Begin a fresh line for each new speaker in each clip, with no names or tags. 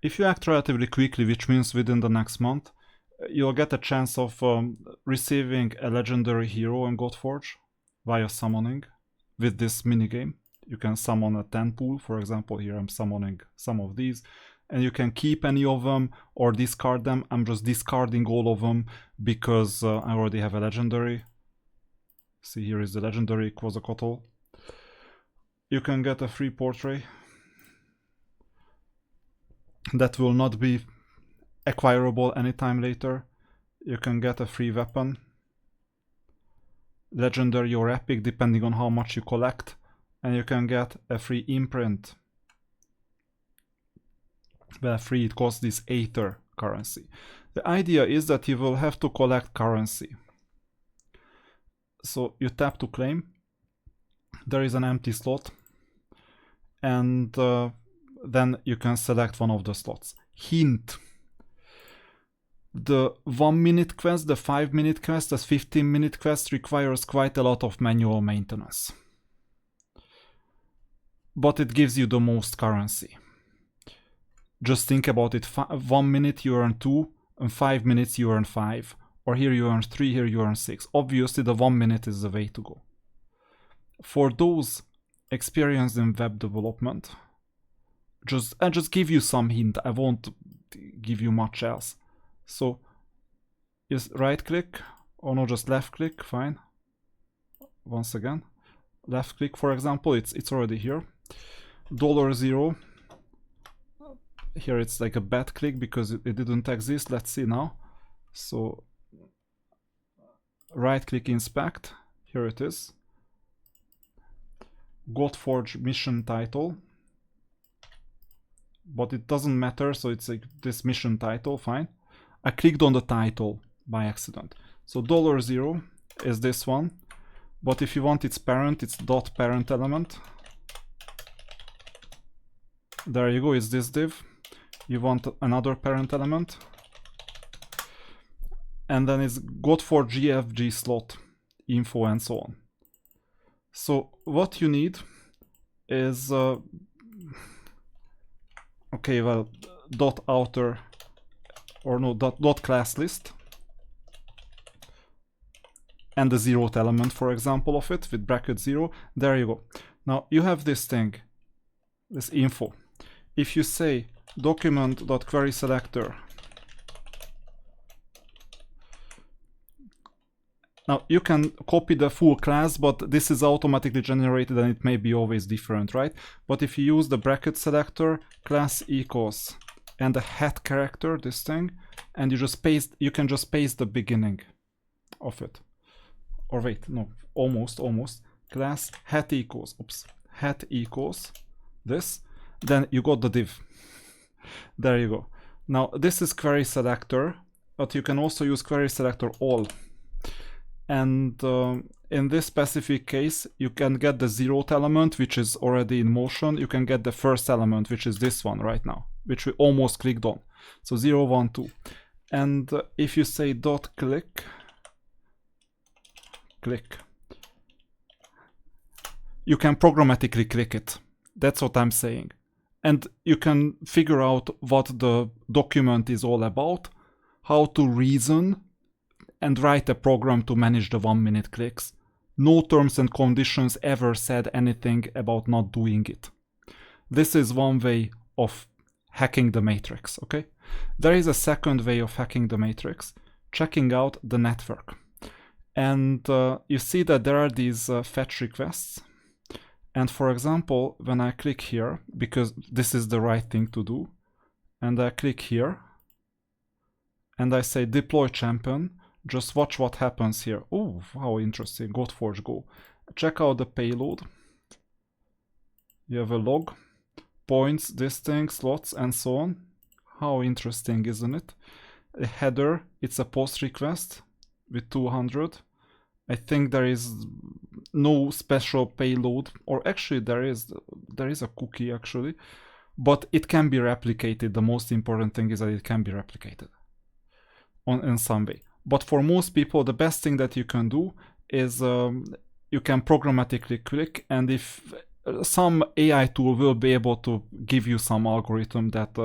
If you act relatively quickly, which means within the next month, you'll get a chance of receiving a legendary hero in Godforge via summoning with this minigame. You can summon a 10 pool, for example. Here I'm summoning some of these, and you can keep any of them or discard them. I'm just discarding all of them because I already have a legendary. See, here is the legendary Quetzalcoatl. You can get a free portrait that will not be acquirable anytime later. You can get a free weapon, legendary or epic depending on how much you collect, and you can get a free imprint. Well, free, it costs this Aether currency. The idea is that you will have to collect currency. So you tap to claim, there is an empty slot, and then you can select one of the slots. Hint: the 1 minute quest, the 5 minute quest, the 15-minute quest requires quite a lot of manual maintenance. But it gives you the most currency. Just think about it, 1 minute you earn 2, and 5 minutes you earn 5. Or here you earn 3, here you earn 6. Obviously the 1 minute is the way to go. For those experienced in web development, I'll just give you some hint, I won't give you much else. So, just right click, or no, just left click, fine. Once again, left click, for example, it's already here. $0, here it's like a bad click because it didn't exist, let's see now. So, right click, inspect, here it is. Godforge mission title, but it doesn't matter, so it's like this mission title, fine. I clicked on the title by accident. So $0 is this one, but if you want its parent, it's .parent element. There you go, it's this div. You want another parent element. And then it's Godforge GFG slot, info and so on. So what you need is, okay, well, .outer, or no, dot class list, and the 0th element, for example, of it with bracket 0. There you go. Now you have this thing, this info. If you say document.querySelector, now you can copy the full class, but this is automatically generated and it may be always different, right? But if you use the bracket selector, class equals, and the hat character, this thing, and you just paste, you can just paste the beginning of it. Or wait, no, almost, class hat equals, oops, hat equals this, then you got the div. There you go. Now this is query selector, but you can also use query selector all. And in this specific case, you can get the 0th element, which is already in motion. You can get the first element, which is this one right now, which we almost clicked on. So 0, 1, 2. And if you say dot click, you can programmatically click it. That's what I'm saying. And you can figure out what the document is all about, how to reason, and write a program to manage the 1 minute clicks. No terms and conditions ever said anything about not doing it. This is one way of hacking the matrix, okay? There is a second way of hacking the matrix, checking out the network. And you see that there are these fetch requests. And for example, when I click here, because this is the right thing to do, and I click here, and I say deploy champion, just watch what happens here. Oh, how interesting. Godforge Go. Check out the payload. You have a log, points, this thing, slots, and so on. How interesting, isn't it? A header, it's a post request with 200. I think there is no special payload, or actually there is a cookie actually, but it can be replicated. The most important thing is that it can be replicated in some way. But for most people, the best thing that you can do is you can programmatically click, and if some AI tool will be able to give you some algorithm that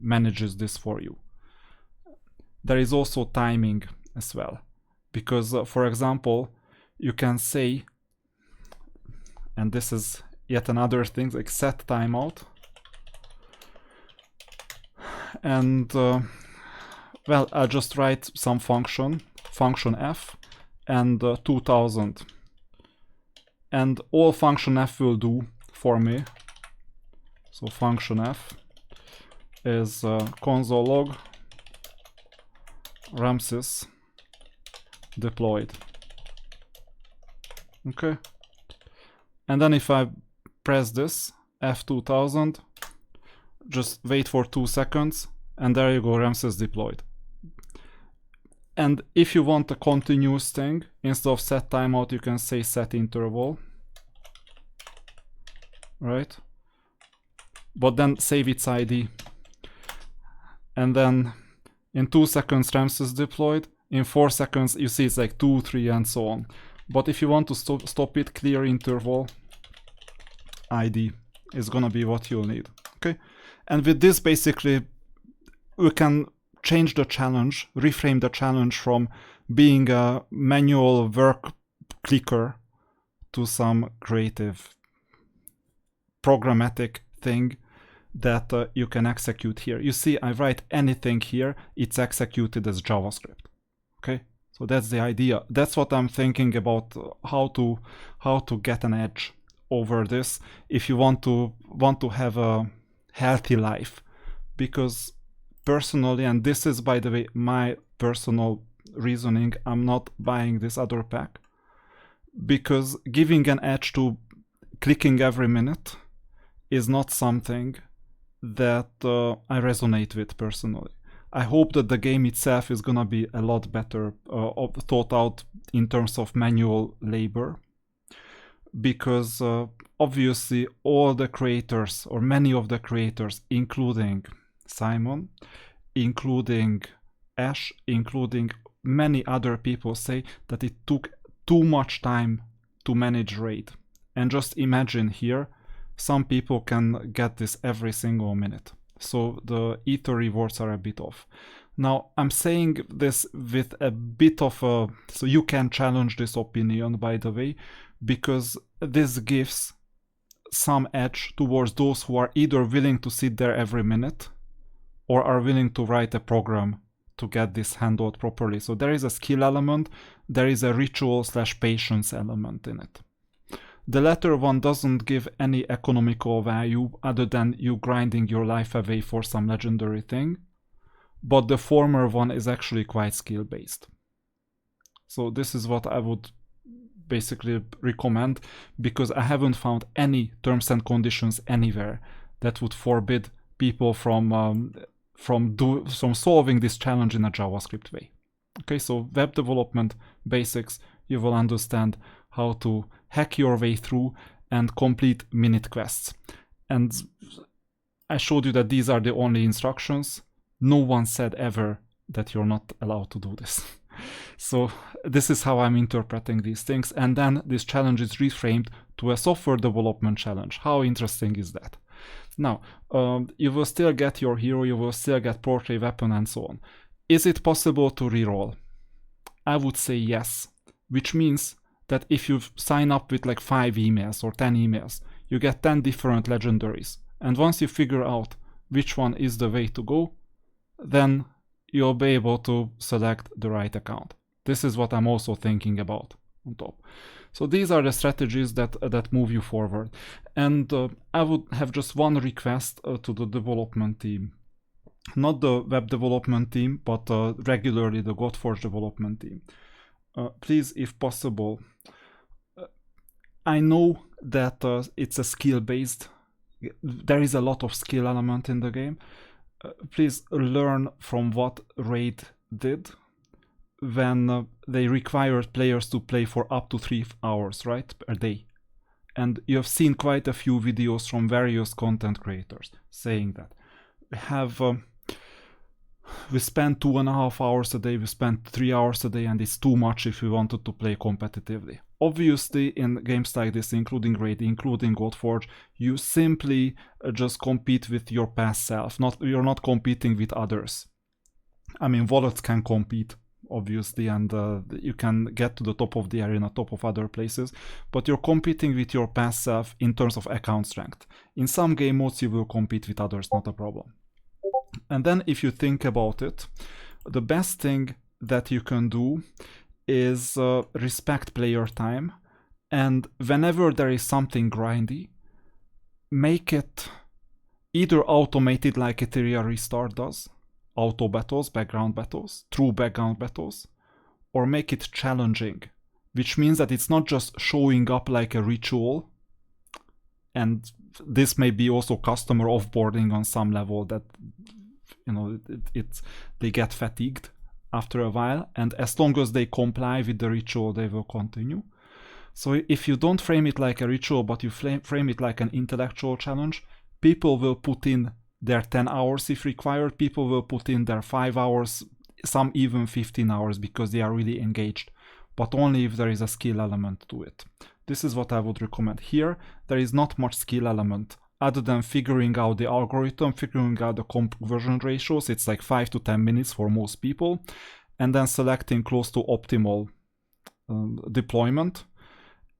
manages this for you. There is also timing as well, because for example, you can say, and this is yet another thing, like set timeout, and well, I'll just write some function f, and 2000, and all function f will do for me. So function f is console log Ramses deployed. Okay, and then if I press this F2000, just wait for 2 seconds, and there you go, Ramses deployed. And if you want a continuous thing, instead of set timeout, you can say set interval, right? But then save its ID. And then in 2 seconds, Ramses deployed. In 4 seconds, you see it's like 2, 3, and so on. But if you want to stop it, clear interval ID is gonna be what you'll need. Okay, and with this, basically, we can change the challenge, reframe the challenge from being a manual work clicker to some creative programmatic thing that you can execute here. You see, I write anything here, it's executed as JavaScript. Okay, so that's the idea. That's what I'm thinking about, how to get an edge over this if you want to have a healthy life. Because personally, and this is, by the way, my personal reasoning, I'm not buying this other pack, because giving an edge to clicking every minute is not something that I resonate with personally. I hope that the game itself is gonna be a lot better thought out in terms of manual labor, because obviously all the creators, or many of the creators, including Simon, including Ash, including many other people, say that it took too much time to manage raid. And just imagine here, some people can get this every single minute. So the ether rewards are a bit off. Now, I'm saying this with a bit of a... So you can challenge this opinion, by the way, because this gives some edge towards those who are either willing to sit there every minute or are willing to write a program to get this handled properly. So there is a skill element, there is a ritual/patience element in it. The latter one doesn't give any economical value other than you grinding your life away for some legendary thing, but the former one is actually quite skill based. So this is what I would basically recommend, because I haven't found any terms and conditions anywhere that would forbid people from solving this challenge in a JavaScript way. Okay, so web development basics, you will understand how to hack your way through and complete minute quests. And I showed you that these are the only instructions. No one said ever that you're not allowed to do this. So this is how I'm interpreting these things. And then this challenge is reframed to a software development challenge. How interesting is that? Now, you will still get your hero, you will still get portrait weapon and so on. Is it possible to reroll? I would say yes, which means that if you sign up with like 5 emails or 10 emails, you get 10 different legendaries. And once you figure out which one is the way to go, then you'll be able to select the right account. This is what I'm also thinking about on top. So these are the strategies that move you forward. And I would have just one request to the development team. Not the web development team, but regularly the Godforge development team. Please, if possible, I know that it's a skill-based, there is a lot of skill element in the game. Please learn from what Raid did when they required players to play for up to 3 hours, right, per day. And you have seen quite a few videos from various content creators saying that. We spend 2.5 hours a day, we spend 3 hours a day, and it's too much if we wanted to play competitively. obviously in games like this, including Raid, including Godforge, you simply just compete with your past self. You're not competing with others. I mean, wallets can compete, obviously, and you can get to the top of the arena, top of other places, but you're competing with your past self in terms of account strength. In some game modes you will compete with others, not a problem. And then if you think about it, the best thing that you can do is respect player time, and whenever there is something grindy, make it either automated like Ethereum Restart does, auto battles, background battles, true background battles, or make it challenging, which means that it's not just showing up like a ritual, and this may be also customer offboarding on some level, that they get fatigued after a while, and as long as they comply with the ritual, they will continue. So if you don't frame it like a ritual, but you frame it like an intellectual challenge, people will put in their 10 hours if required, people will put in their 5 hours, some even 15 hours, because they are really engaged, but only if there is a skill element to it. This is what I would recommend. Here, there is not much skill element, other than figuring out the algorithm, figuring out the conversion ratios. It's like 5 to 10 minutes for most people, and then selecting close to optimal deployment,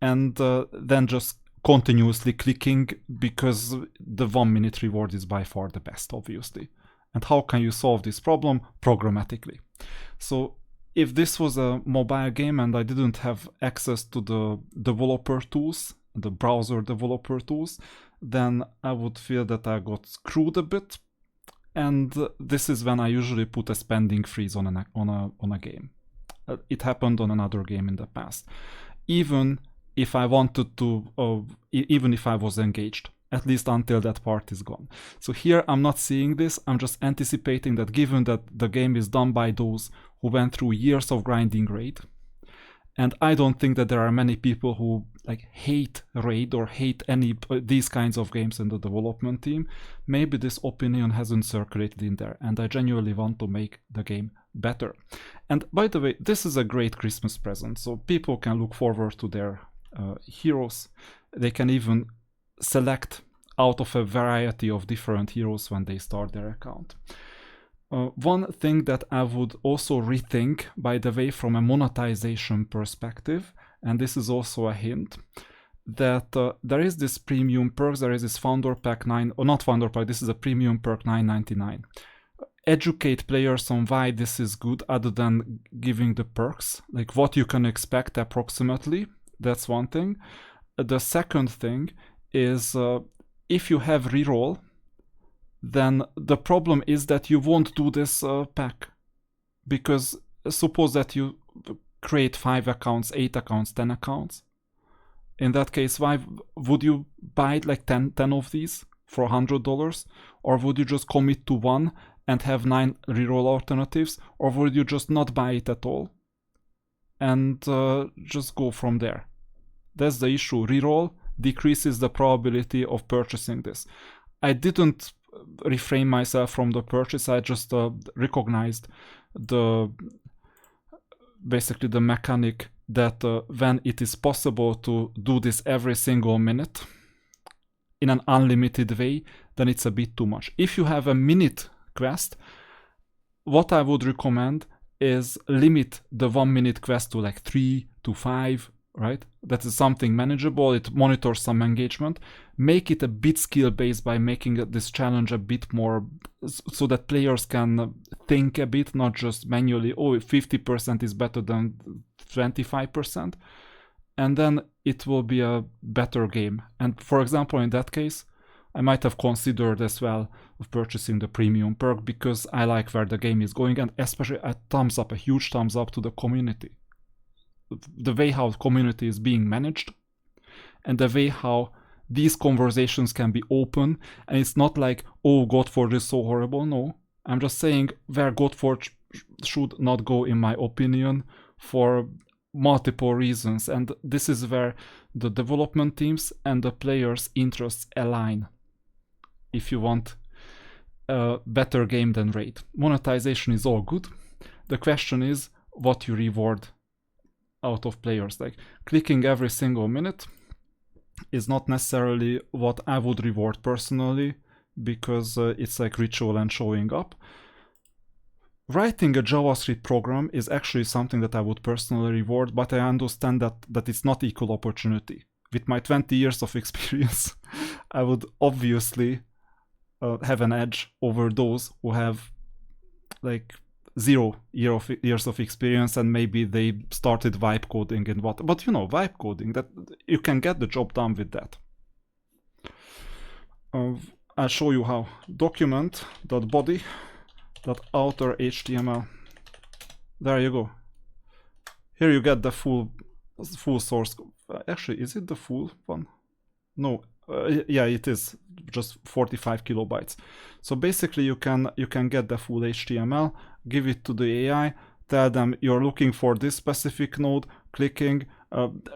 and then just continuously clicking, because the 1 minute reward is by far the best, obviously. And how can you solve this problem? Programmatically. So if this was a mobile game and I didn't have access to the developer tools, the browser developer tools, then I would feel that I got screwed a bit. And this is when I usually put a spending freeze on a game. It happened on another game in the past. Even if I wanted to, even if I was engaged, at least until that part is gone. So here I'm not seeing this, I'm just anticipating that given that the game is done by those who went through years of grinding Raid, and I don't think that there are many people who like hate Raid or hate any these kinds of games in the development team, maybe this opinion hasn't circulated in there, and I genuinely want to make the game better. And by the way, this is a great Christmas present, so people can look forward to their heroes. They can even select out of a variety of different heroes when they start their account. One thing that I would also rethink, by the way, from a monetization perspective, and this is also a hint, that there is this premium perks, there is this founder pack 9, or not founder pack, this is a premium perk 9.99. Educate players on why this is good, other than giving the perks, like what you can expect approximately. That's one thing. The second thing is if you have reroll, then the problem is that you won't do this pack, because suppose that you create 5 accounts, 8 accounts, 10 accounts. In that case, why would you buy like 10 of these for $100, or would you just commit to one and have 9 reroll alternatives, or would you just not buy it at all and just go from there? That's the issue. Reroll decreases the probability of purchasing this. I didn't refrain myself from the purchase, I just recognized basically the mechanic that when it is possible to do this every single minute in an unlimited way, then it's a bit too much. If you have a minute quest, what I would recommend is limit the 1 minute quest to like 3 to 5, right? That is something manageable, it monitors some engagement. Make it a bit skill based by making this challenge a bit more, so that players can think a bit, not just manually, oh, 50% is better than 25%, and then it will be a better game. And for example, in that case, I might have considered as well of purchasing the premium perk, because I like where the game is going, and especially a thumbs up, a huge thumbs up to the community. The way how the community is being managed, and the way how these conversations can be open, and it's not like, oh, Godforge is so horrible. No, I'm just saying where Godforge should not go, in my opinion, for multiple reasons, and this is where the development teams and the players' interests align. If you want a better game than Raid, monetization is all good. The question is what you reward out of players. Like clicking every single minute is not necessarily what I would reward personally, because it's like ritual and showing up. Writing a JavaScript program is actually something that I would personally reward, but I understand that it's not equal opportunity. With my 20 years of experience, I would obviously have an edge over those who have like 0 years of experience, and maybe they started vibe coding and what. But you know, vibe coding, that you can get the job done with that. I'll show you how. Document.body.outer HTML. There you go. Here you get the full source. Actually, is it the full one? No. Yeah, it is just 45 kilobytes. So basically, you can get the full HTML, give it to the AI, tell them you're looking for this specific node, clicking,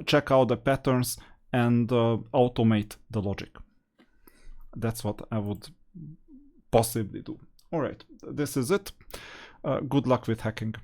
check out the patterns, and automate the logic. That's what I would possibly do. All right, this is it. Good luck with hacking.